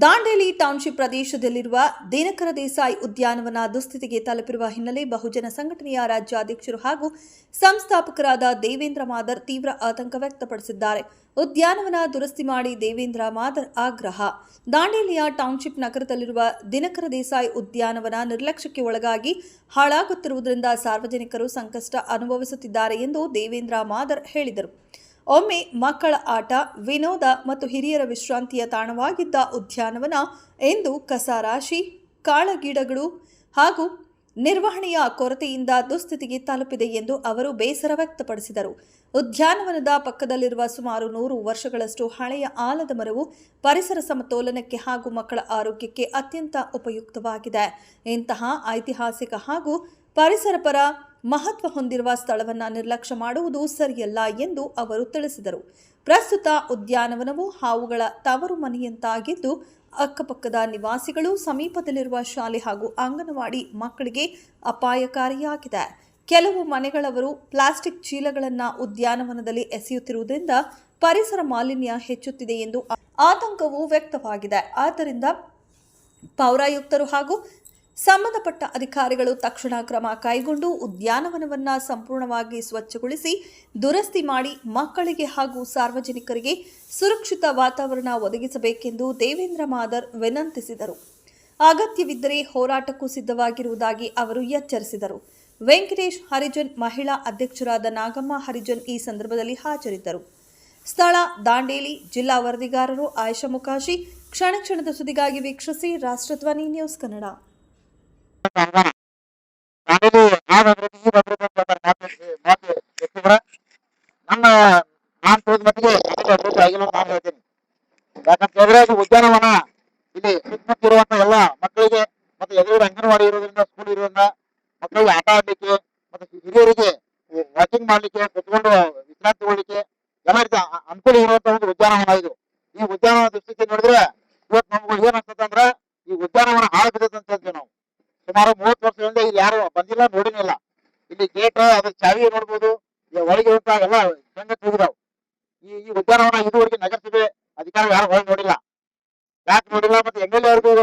Dandeli township ಪ್ರದೇಶದಲ್ಲಿರುವ ದಿನಕರ ದೇಸಾಯಿ ಉದ್ಯಾನವನ ದುಸ್ಥಿತಿಗೆ ತಲುಪಿರುವ ಹಿನ್ನೆಲೆ ಬಹುಜನ ಸಂಘಟನೆಯ ರಾಜ್ಯಾಧ್ಯಕ್ಷರು ಹಾಗೂ ಸಂಸ್ಥಾಪಕರಾದ ದೇವೇಂದ್ರ ಮಾದರ್ ತೀವ್ರ ಆತಂಕ ವ್ಯಕ್ತಪಡಿಸಿದ್ದಾರೆ. ಉದ್ಯಾನವನ ದುರಸ್ತಿ ಮಾಡಿ ದೇವೇಂದ್ರ ಮಾದರ್ ಆಗ್ರಹ. ದಾಂಡೇಲಿಯ ಟೌನ್ಶಿಪ್ ನಗರದಲ್ಲಿರುವ ದಿನಕರ ದೇಸಾಯಿ ಉದ್ಯಾನವನ ನಿರ್ಲಕ್ಷ್ಯಕ್ಕೆ ಒಳಗಾಗಿ ಹಾಳಾಗುತ್ತಿರುವುದರಿಂದ ಸಾರ್ವಜನಿಕರು ಸಂಕಷ್ಟ ಅನುಭವಿಸುತ್ತಿದ್ದಾರೆ ಎಂದು ದೇವೇಂದ್ರ ಮಾದರ್ ಹೇಳಿದರು. ಒಮ್ಮೆ ಮಕ್ಕಳ ಆಟ, ವಿನೋದ ಮತ್ತು ಹಿರಿಯರ ವಿಶ್ರಾಂತಿಯ ತಾಣವಾಗಿದ್ದ ಉದ್ಯಾನವನ ಇಂದು ಕಸರಾಶಿ, ಕಾಳಗಿಡಗಳು ಹಾಗೂ ನಿರ್ವಹಣೆಯ ಕೊರತೆಯಿಂದ ದುಸ್ಥಿತಿಗೆ ತಲುಪಿದೆ ಎಂದು ಅವರು ಬೇಸರ ವ್ಯಕ್ತಪಡಿಸಿದರು. ಉದ್ಯಾನವನದ ಪಕ್ಕದಲ್ಲಿರುವ ಸುಮಾರು 100 ವರ್ಷಗಳಷ್ಟು ಹಳೆಯ ಆಲದ ಮರವು ಪರಿಸರ ಸಮತೋಲನಕ್ಕೆ ಹಾಗೂ ಮಕ್ಕಳ ಆರೋಗ್ಯಕ್ಕೆ ಅತ್ಯಂತ ಉಪಯುಕ್ತವಾಗಿದೆ. ಇಂತಹ ಐತಿಹಾಸಿಕ ಹಾಗೂ ಪರಿಸರಪರ ಮಹತ್ವ ಹೊಂದಿರುವ ಸ್ಥಳವನ್ನು ನಿರ್ಲಕ್ಷ್ಯ ಮಾಡುವುದು ಸರಿಯಲ್ಲ ಎಂದು ಅವರು ತಿಳಿಸಿದರು. ಪ್ರಸ್ತುತ ಉದ್ಯಾನವನವು ಹಾವುಗಳ ತವರು ಮನೆಯಂತಾಗಿದ್ದು ಅಕ್ಕಪಕ್ಕದ ನಿವಾಸಿಗಳು, ಸಮೀಪದಲ್ಲಿರುವ ಶಾಲೆ ಹಾಗೂ ಅಂಗನವಾಡಿ ಮಕ್ಕಳಿಗೆ ಅಪಾಯಕಾರಿಯಾಗಿದೆ. ಕೆಲವು ಮನೆಗಳವರು ಪ್ಲಾಸ್ಟಿಕ್ ಚೀಲಗಳನ್ನು ಉದ್ಯಾನವನದಲ್ಲಿ ಎಸೆಯುತ್ತಿರುವುದರಿಂದ ಪರಿಸರ ಮಾಲಿನ್ಯ ಹೆಚ್ಚುತ್ತಿದೆ ಎಂದು ಆತಂಕವೂ ವ್ಯಕ್ತವಾಗಿದೆ. ಆದ್ದರಿಂದ ಪೌರಾಯುಕ್ತರು ಹಾಗೂ ಸಂಬಂಧಪಟ್ಟ ಅಧಿಕಾರಿಗಳು ತಕ್ಷಣ ಕ್ರಮ ಕೈಗೊಂಡು ಉದ್ಯಾನವನವನ್ನು ಸಂಪೂರ್ಣವಾಗಿ ಸ್ವಚ್ಛಗೊಳಿಸಿ ದುರಸ್ತಿ ಮಾಡಿ ಮಕ್ಕಳಿಗೆ ಹಾಗೂ ಸಾರ್ವಜನಿಕರಿಗೆ ಸುರಕ್ಷಿತ ವಾತಾವರಣ ಒದಗಿಸಬೇಕೆಂದು ದೇವೇಂದ್ರ ಮಾದರ್ ವಿನಂತಿಸಿದರು. ಅಗತ್ಯವಿದ್ದರೆ ಹೋರಾಟಕ್ಕೂ ಸಿದ್ಧವಾಗಿರುವುದಾಗಿ ಅವರು ಎಚ್ಚರಿಸಿದರು. ವೆಂಕಟೇಶ್ ಹರಿಜನ್, ಮಹಿಳಾ ಅಧ್ಯಕ್ಷರಾದ ನಾಗಮ್ಮ ಹರಿಜನ್ ಈ ಸಂದರ್ಭದಲ್ಲಿ ಹಾಜರಿದ್ದರು. ಸ್ಥಳ ದಾಂಡೇಲಿ. ಜಿಲ್ಲಾ ವರದಿಗಾರರು ಆಯಷಾ ಮುಕಾಶಿ. ಕ್ಷಣ ಕ್ಷಣದ ಸುದ್ದಿಗಾಗಿ ವೀಕ್ಷಿಸಿ ರಾಷ್ಟ್ರಧ್ವನಿ ನ್ಯೂಸ್ ಕನ್ನಡ. ಉದ್ಯಾನವನ ಇಲ್ಲಿ ಸುತ್ತಮುತ್ತಿರುವಂತ ಎಲ್ಲ ಮಕ್ಕಳಿಗೆ ಮತ್ತೆ ಎದುರು ಅಂಗನವಾಡಿ ಇರೋದ್ರಿಂದ, ಸ್ಕೂಲ್ ಇರೋದ್ರಿಂದ ಮಕ್ಕಳಿಗೆ ಆಟ ಆಡ್ಲಿಕ್ಕೆ ಮತ್ತೆ ಹಿರಿಯರಿಗೆ ವಾಕಿಂಗ್ ಮಾಡ್ಲಿಕ್ಕೆ, ಕುತ್ಕೊಂಡು ವಿಶ್ರಾಂತಿ ತಗೊಳ್ಳಿಕ್ಕೆ ಎಲ್ಲ ರೀತಿ ಅನುಕೂಲ ಇರುವಂತ ಒಂದು ಉದ್ಯಾನವನ ಇದು. ಈ ಉದ್ಯಾನವನ ದೃಷ್ಟಿ ನೋಡಿದ್ರೆ ಇವತ್ತು ನಮ್ಗೆ ಏನಾಗ್ತದೆ ಅಂದ್ರೆ ಈ ಉದ್ಯಾನವನ ಹಾಳಾಗ್ತದೆ ಅಂತ ಹೇಳ್ತೀವಿ ನಾವು. ಸುಮಾರು 30 ವರ್ಷದಿಂದ ಇಲ್ಲಿ ಯಾರು ಬಂದಿಲ್ಲ, ನೋಡಿನಿಲ್ಲ. ಇಲ್ಲಿ ಗೇಟ್, ಅದ್ರ ಚಾವಿ ನೋಡ್ಬೋದು, ಒಳಗೆ ಇರುವಂತ ಎಲ್ಲ ಸಂಗತಿ ಹೋಗಿದಾವ್. ಈ ಉದ್ಯಾನವನ ಇದುವರೆಗೆ ನಗರಸಭೆ ಅಧಿಕಾರಿ ಯಾರು ಹೊರಗೆ ನೋಡಿಲ್ಲ. ಯಾಕೆ ನೋಡಿಲ್ಲ ಮತ್ತೆ MLA ಅವ್ರಿಗೂ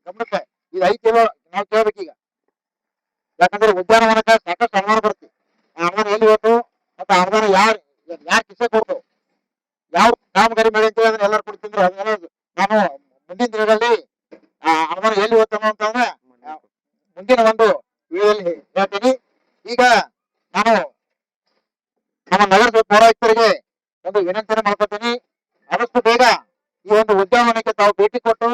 ಗಮನಕ್ಕೆ ಇದು ಐತಿಲ್ಲೋ ನಾವು ಕೇಳ್ಬೇಕೀಗ. ಯಾಕಂದ್ರೆ ಉದ್ಯಾನವನಕ್ಕೆ ಸಾಕಷ್ಟು ಅನುಮಾನ ಬರುತ್ತೆ. ಆ ಅನುಮಾನ ಎಲ್ಲಿ ಹೋಯ್ತು ಮತ್ತೆ ಅನುಮಾನ ಯಾರು ಕಿಸೆ ಕೊಡ್ತು, ಯಾವ ಕಾಮಗಾರಿ ಮಾಡಿ ಅಂತ ಅದನ್ನ ಎಲ್ಲರೂ ಕೊಡ್ತಿದ್ರು. ಅದನ್ನೆಲ್ಲ ನಾನು ಮುಂದಿನ ದಿನಗಳಲ್ಲಿ ಅನುಮಾನ ಎಲ್ಲಿ ಹೋಗ್ತಾನೋ ಅಂತಂದ್ರೆ ಮುಂದಿನ ಒಂದು ವಿಡಿಯೋದಲ್ಲಿ ಹೇಳ್ತೀನಿ. ಈಗ ನಾನು ನಮ್ಮ ನಗರಸಭೆ ಪೌರಾಯುಕ್ತರಿಗೆ ಒಂದು ವಿನಂತಿಯನ್ನು ಮಾಡ್ಕೊತೀನಿ. ಆದಷ್ಟು ಬೇಗ ಈ ಒಂದು ಉದ್ಯಾನವನಕ್ಕೆ ತಾವು ಭೇಟಿ ಕೊಟ್ಟು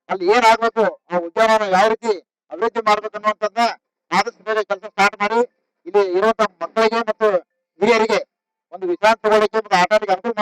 ಅಲ್ಲಿ ಏನಾಗ್ಬೇಕು, ಆ ಉದ್ಯಾನವನ ಯಾವ ರೀತಿ ಅಭಿವೃದ್ಧಿ ಮಾಡ್ಬೇಕು ಅನ್ನುವಂಥದ್ದನ್ನ ಆದಷ್ಟು ಬೇಗ ಕೆಲಸ ಸ್ಟಾರ್ಟ್ ಮಾಡಿ ಇಲ್ಲಿ ಇರುವಂತಹ ಮಕ್ಕಳಿಗೆ ಮತ್ತು ಹಿರಿಯರಿಗೆ ಒಂದು ವಿಶ್ರಾಂತಿ ತಗೊಳ್ಳಿಕ್ಕೆ ಮತ್ತು ಆಟ ಆಡಲಿಕ್ಕೆ ಅನುಕೂಲ